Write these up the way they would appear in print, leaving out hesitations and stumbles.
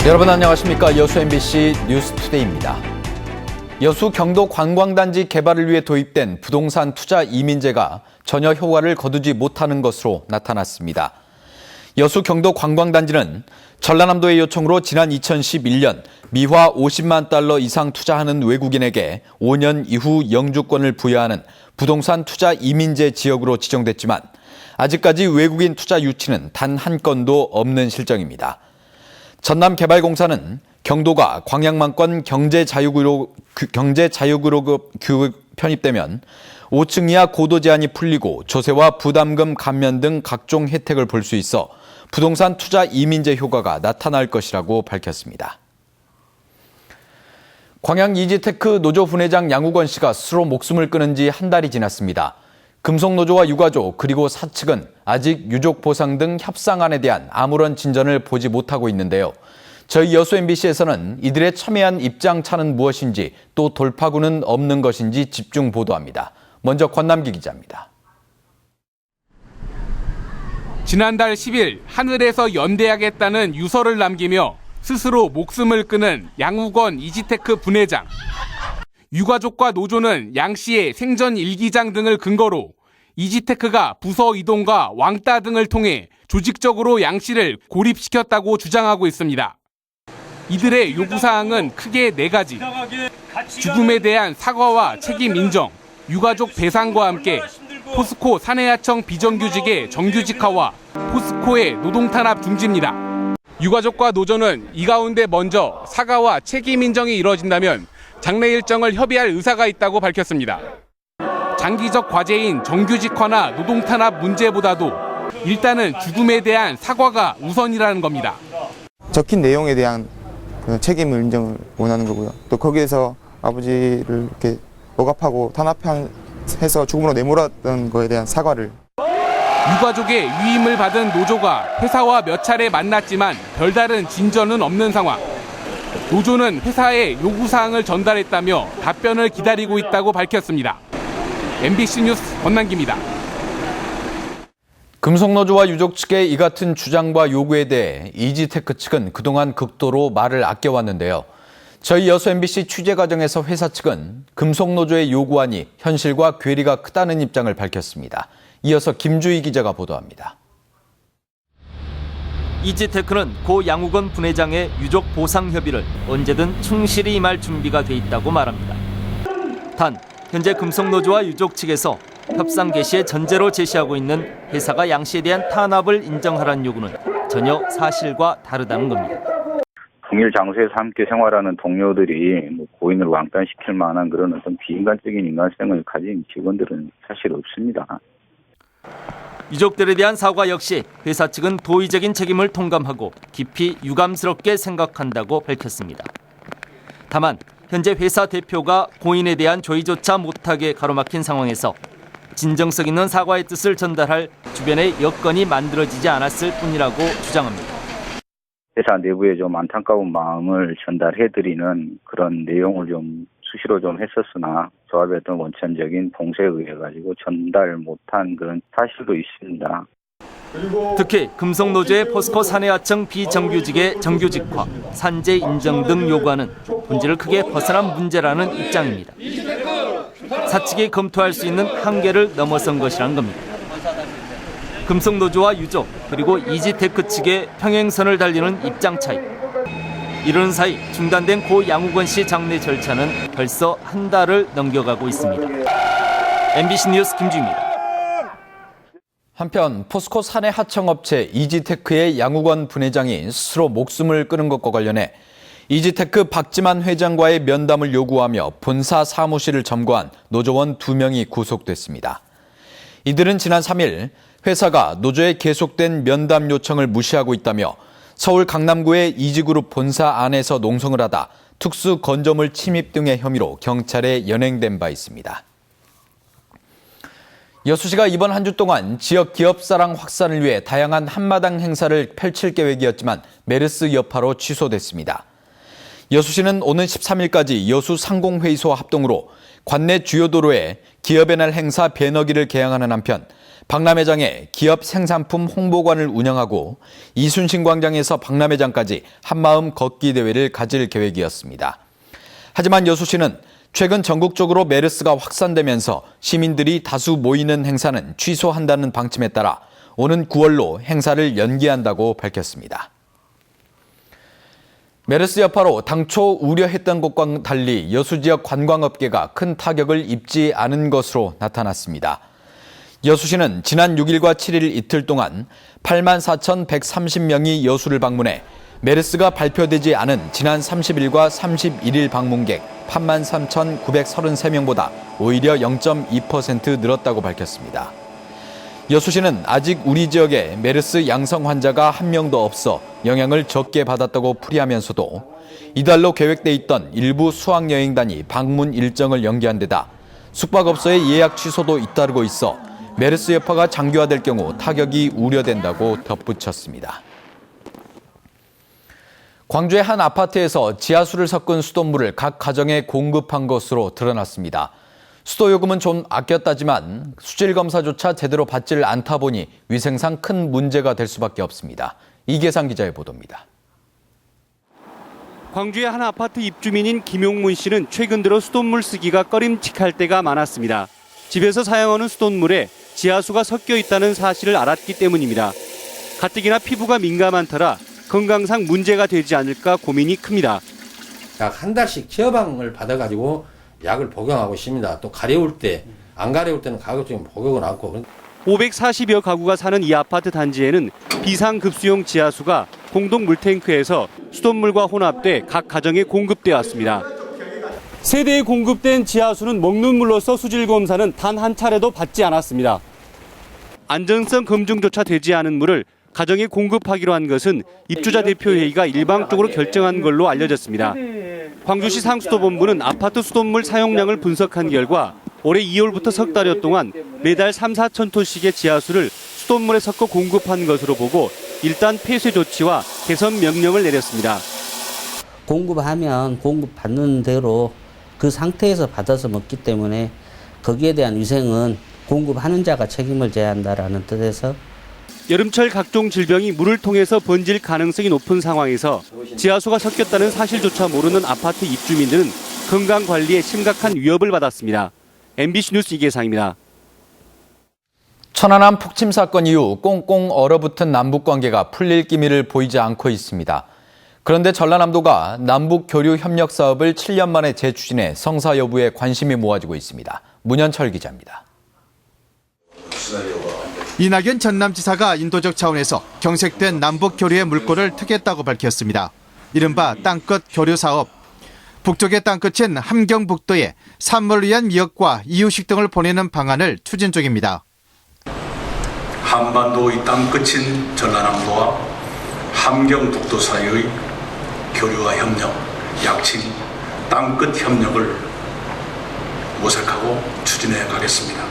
여러분 안녕하십니까. 여수 MBC 뉴스투데이입니다. 여수 경도 관광단지 개발을 위해 도입된 부동산 투자 이민제가 전혀 효과를 거두지 못하는 것으로 나타났습니다. 여수 경도 관광단지는 전라남도의 요청으로 지난 2011년 미화 50만 달러 이상 투자하는 외국인에게 5년 이후 영주권을 부여하는 부동산 투자 이민제 지역으로 지정됐지만 아직까지 외국인 투자 유치는 단 한 건도 없는 실정입니다. 전남개발공사는 경도가 광양만권 경제자유구로 편입되면 5층 이하 고도 제한이 풀리고 조세와 부담금 감면 등 각종 혜택을 볼 수 있어 부동산 투자 이민제 효과가 나타날 것이라고 밝혔습니다. 광양 이지테크 노조 분회장 양우건 씨가 스스로 목숨을 끊은 지 한 달이 지났습니다. 금속노조와 유가족 그리고 사측은 아직 유족 보상 등 협상안에 대한 아무런 진전을 보지 못하고 있는데요. 저희 여수 MBC에서는 이들의 첨예한 입장차는 무엇인지 또 돌파구는 없는 것인지 집중 보도합니다. 먼저 권남기 기자입니다. 지난달 10일 하늘에서 연대하겠다는 유서를 남기며 스스로 목숨을 끊은 양우건 이지테크 분회장. 유가족과 노조는 양 씨의 생전 일기장 등을 근거로 이지테크가 부서 이동과 왕따 등을 통해 조직적으로 양 씨를 고립시켰다고 주장하고 있습니다. 이들의 요구사항은 크게 4가지. 죽음에 대한 사과와 책임 인정, 유가족 배상과 함께 포스코 사내하청 비정규직의 정규직화와 포스코의 노동탄압 중지입니다. 유가족과 노조는 이 가운데 먼저 사과와 책임 인정이 이뤄진다면 장례 일정을 협의할 의사가 있다고 밝혔습니다. 장기적 과제인 정규직화나 노동탄압 문제보다도 일단은 죽음에 대한 사과가 우선이라는 겁니다. 적힌 내용에 대한 책임 인정을 원하는 거고요. 또 거기에서 아버지를 이렇게 억압하고 탄압해서 죽음으로 내몰았던 거에 대한 사과를. 유가족의 위임을 받은 노조가 회사와 몇 차례 만났지만 별다른 진전은 없는 상황. 노조는 회사에 요구사항을 전달했다며 답변을 기다리고 있다고 밝혔습니다. MBC 뉴스 권남기입니다. 금속노조와 유족 측의 이 같은 주장과 요구에 대해 이지테크 측은 그동안 극도로 말을 아껴왔는데요. 저희 여수 MBC 취재 과정에서 회사 측은 금속노조의 요구안이 현실과 괴리가 크다는 입장을 밝혔습니다. 이어서 김주희 기자가 보도합니다. 이지테크는 고 양우건 분회장의 유족 보상 협의를 언제든 충실히 임할 준비가 돼 있다고 말합니다. 단 현재 금속노조와 유족 측에서 협상 개시의 전제로 제시하고 있는 회사가 양 씨에 대한 탄압을 인정하라는 요구는 전혀 사실과 다르다는 겁니다. 동일 장소에서 함께 생활하는 동료들이 고인을 왕따시킬 만한 그런 어떤 비인간적인 인간성을 가진 직원들은 사실 없습니다. 유족들에 대한 사과 역시 회사 측은 도의적인 책임을 통감하고 깊이 유감스럽게 생각한다고 밝혔습니다. 다만 현재 회사 대표가 고인에 대한 조의조차 못하게 가로막힌 상황에서 진정성 있는 사과의 뜻을 전달할 주변의 여건이 만들어지지 않았을 뿐이라고 주장합니다. 회사 내부에 좀 안타까운 마음을 전달해드리는 그런 내용을 좀 수시로 좀 했었으나 조합의 어떤 원천적인 봉쇄에 의해 가지고 전달 못한 그런 사실도 있습니다. 특히 금속노조의 포스코 사내하청 비정규직의 정규직화, 산재 인정 등 요구하는 본질을 크게 벗어난 문제라는 입장입니다. 사측이 검토할 수 있는 한계를 넘어선 것이란 겁니다. 금속노조와 유족 그리고 이지테크 측의 평행선을 달리는 입장 차이. 이런 사이 중단된 고 양우건 씨 장례 절차는 벌써 한 달을 넘겨가고 있습니다. MBC 뉴스 김주희입니다. 한편 포스코 사내 하청업체 이지테크의 양우건 분회장이 스스로 목숨을 끊은 것과 관련해 이지테크 박지만 회장과의 면담을 요구하며 본사 사무실을 점거한 노조원 2명이 구속됐습니다. 이들은 지난 3일 회사가 노조의 계속된 면담 요청을 무시하고 있다며 서울 강남구의 이지그룹 본사 안에서 농성을 하다 특수 건조물 침입 등의 혐의로 경찰에 연행된 바 있습니다. 여수시가 이번 한 주 동안 지역 기업사랑 확산을 위해 다양한 한마당 행사를 펼칠 계획이었지만 메르스 여파로 취소됐습니다. 여수시는 오는 13일까지 여수 상공회의소와 합동으로 관내 주요 도로에 기업의 날 행사 배너기를 개항하는 한편 박람회장에 기업 생산품 홍보관을 운영하고 이순신 광장에서 박람회장까지 한마음 걷기 대회를 가질 계획이었습니다. 하지만 여수시는 최근 전국적으로 메르스가 확산되면서 시민들이 다수 모이는 행사는 취소한다는 방침에 따라 오는 9월로 행사를 연기한다고 밝혔습니다. 메르스 여파로 당초 우려했던 것과 달리 여수 지역 관광업계가 큰 타격을 입지 않은 것으로 나타났습니다. 여수시는 지난 6일과 7일 이틀 동안 84,130명이 여수를 방문해 메르스가 발표되지 않은 지난 30일과 31일 방문객 83,933명보다 오히려 0.2% 늘었다고 밝혔습니다. 여수시는 아직 우리 지역에 메르스 양성 환자가 한 명도 없어 영향을 적게 받았다고 풀이하면서도 이달로 계획돼 있던 일부 수학여행단이 방문 일정을 연기한 데다 숙박업소의 예약 취소도 잇따르고 있어 메르스 여파가 장기화될 경우 타격이 우려된다고 덧붙였습니다. 광주의 한 아파트에서 지하수를 섞은 수돗물을 각 가정에 공급한 것으로 드러났습니다. 수도요금은 좀 아꼈다지만 수질검사조차 제대로 받지를 않다 보니 위생상 큰 문제가 될 수밖에 없습니다. 이계상 기자의 보도입니다. 광주의 한 아파트 입주민인 김용문 씨는 최근 들어 수돗물 쓰기가 꺼림칙할 때가 많았습니다. 집에서 사용하는 수돗물에 지하수가 섞여 있다는 사실을 알았기 때문입니다. 가뜩이나 피부가 민감한 터라 건강상 문제가 되지 않을까 고민이 큽니다. 약 한 달씩 처방을 받아가지고 약을 복용하고 있습니다. 또 가려울 때, 안 가려울 때는 가급적이면 복용을 않고. 540여 가구가 사는 이 아파트 단지에는 비상급수용 지하수가 공동 물탱크에서 수돗물과 혼합돼 각 가정에 공급돼 왔습니다. 세대에 공급된 지하수는 먹는 물로서 수질 검사는 단 한 차례도 받지 않았습니다. 안전성 검증조차 되지 않은 물을 가정에 공급하기로 한 것은 입주자 대표회의가 일방적으로 결정한 걸로 알려졌습니다. 광주시 상수도본부는 아파트 수돗물 사용량을 분석한 결과 올해 2월부터 석 달여 동안 매달 3, 4천 톤씩의 지하수를 수돗물에 섞어 공급한 것으로 보고 일단 폐쇄 조치와 개선 명령을 내렸습니다. 공급하면 공급받는 대로 그 상태에서 받아서 먹기 때문에 거기에 대한 위생은 공급하는 자가 책임을 져야 한다라는 뜻에서 여름철 각종 질병이 물을 통해서 번질 가능성이 높은 상황에서 지하수가 섞였다는 사실조차 모르는 아파트 입주민들은 건강관리에 심각한 위협을 받았습니다. MBC 뉴스 이계상입니다. 천안함 폭침 사건 이후 꽁꽁 얼어붙은 남북관계가 풀릴 기미를 보이지 않고 있습니다. 그런데 전라남도가 남북교류 협력 사업을 7년 만에 재추진해 성사 여부에 관심이 모아지고 있습니다. 문현철 기자입니다. 이낙연 전남지사가 인도적 차원에서 경색된 남북 교류의 물꼬를 트겠다고 밝혔습니다. 이른바 땅끝 교류 사업. 북쪽의 땅끝인 함경북도에 산물을 위한 미역과 이유식 등을 보내는 방안을 추진 중입니다. 한반도의 땅끝인 전라남도와 함경북도 사이의 교류와 협력, 약칭 땅끝 협력을 모색하고 추진해 가겠습니다.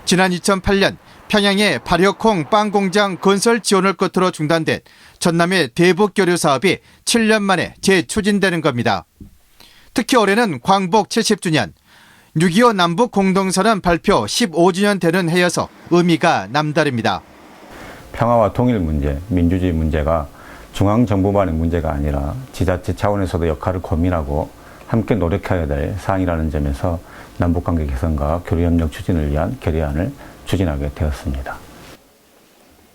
지난 2008년 평양의 발효콩 빵 공장 건설 지원을 끝으로 중단된 전남의 대북 교류 사업이 7년 만에 재추진되는 겁니다. 특히 올해는 광복 70주년, 6.25 남북 공동선언 발표 15주년 되는 해여서 의미가 남다릅니다. 평화와 통일 문제, 민주주의 문제가 중앙정부만의 문제가 아니라 지자체 차원에서도 역할을 고민하고 함께 노력해야 될 사항이라는 점에서 남북관계 개선과 교류협력 추진을 위한 결의안을 추진하게 되었습니다.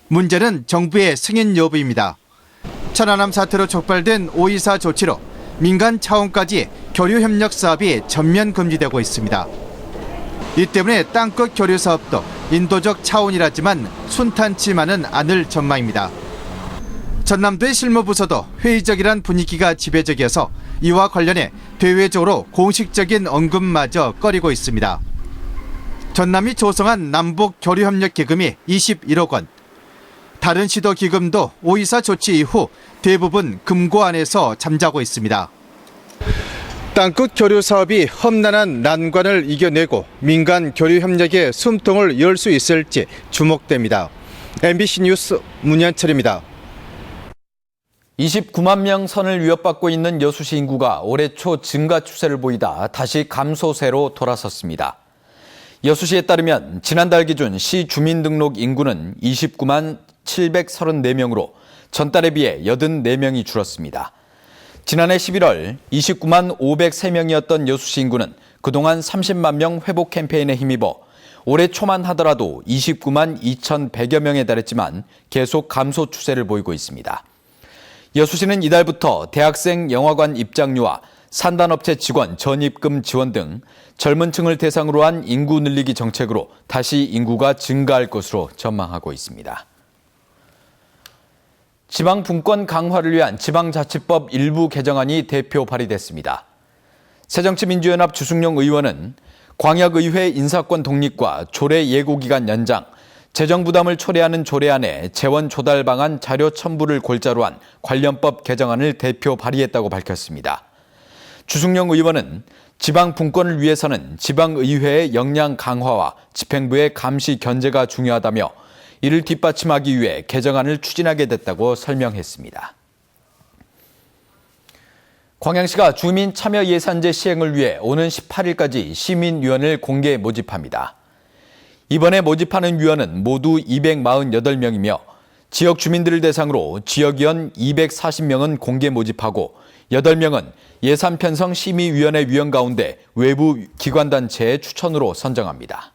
문제는 정부의 승인 여부입니다. 천안함 사태로 촉발된 5.24 조치로 민간 차원까지 교류협력 사업이 전면 금지되고 있습니다. 이 때문에 땅끝 교류 사업도 인도적 차원이라지만 순탄치만은 않을 전망입니다. 전남도의 실무부서도 회의적이란 분위기가 지배적이어서 이와 관련해 대외적으로 공식적인 언급마저 꺼리고 있습니다. 전남이 조성한 남북 교류협력 기금이 21억 원. 다른 시도 기금도 5.24 조치 이후 대부분 금고안에서 잠자고 있습니다. 땅끝 교류 사업이 험난한 난관을 이겨내고 민간 교류 협력의 숨통을 열 수 있을지 주목됩니다. MBC 뉴스 문현철입니다. 29만 명 선을 위협받고 있는 여수시 인구가 올해 초 증가 추세를 보이다 다시 감소세로 돌아섰습니다. 여수시에 따르면 지난달 기준 시 주민등록 인구는 29만 734명으로 전달에 비해 84명이 줄었습니다. 지난해 11월 29만 503명이었던 여수시 인구는 그동안 30만 명 회복 캠페인에 힘입어 올해 초만 하더라도 29만 2,100여 명에 달했지만 계속 감소 추세를 보이고 있습니다. 여수시는 이달부터 대학생 영화관 입장료와 산단업체 직원 전입금 지원 등 젊은 층을 대상으로 한 인구 늘리기 정책으로 다시 인구가 증가할 것으로 전망하고 있습니다. 지방 분권 강화를 위한 지방자치법 일부 개정안이 대표 발의됐습니다. 새정치민주연합 주승용 의원은 광역의회 인사권 독립과 조례 예고기간 연장, 재정부담을 초래하는 조례안에 재원 조달 방안 자료 첨부를 골자로 한 관련법 개정안을 대표 발의했다고 밝혔습니다. 주승용 의원은 지방 분권을 위해서는 지방의회의 역량 강화와 집행부의 감시 견제가 중요하다며 이를 뒷받침하기 위해 개정안을 추진하게 됐다고 설명했습니다. 광양시가 주민 참여 예산제 시행을 위해 오는 18일까지 시민위원을 공개 모집합니다. 이번에 모집하는 위원은 모두 248명이며 지역 주민들을 대상으로 지역위원 240명은 공개 모집하고 8명은 예산 편성 심의위원회 위원 가운데 외부 기관단체의 추천으로 선정합니다.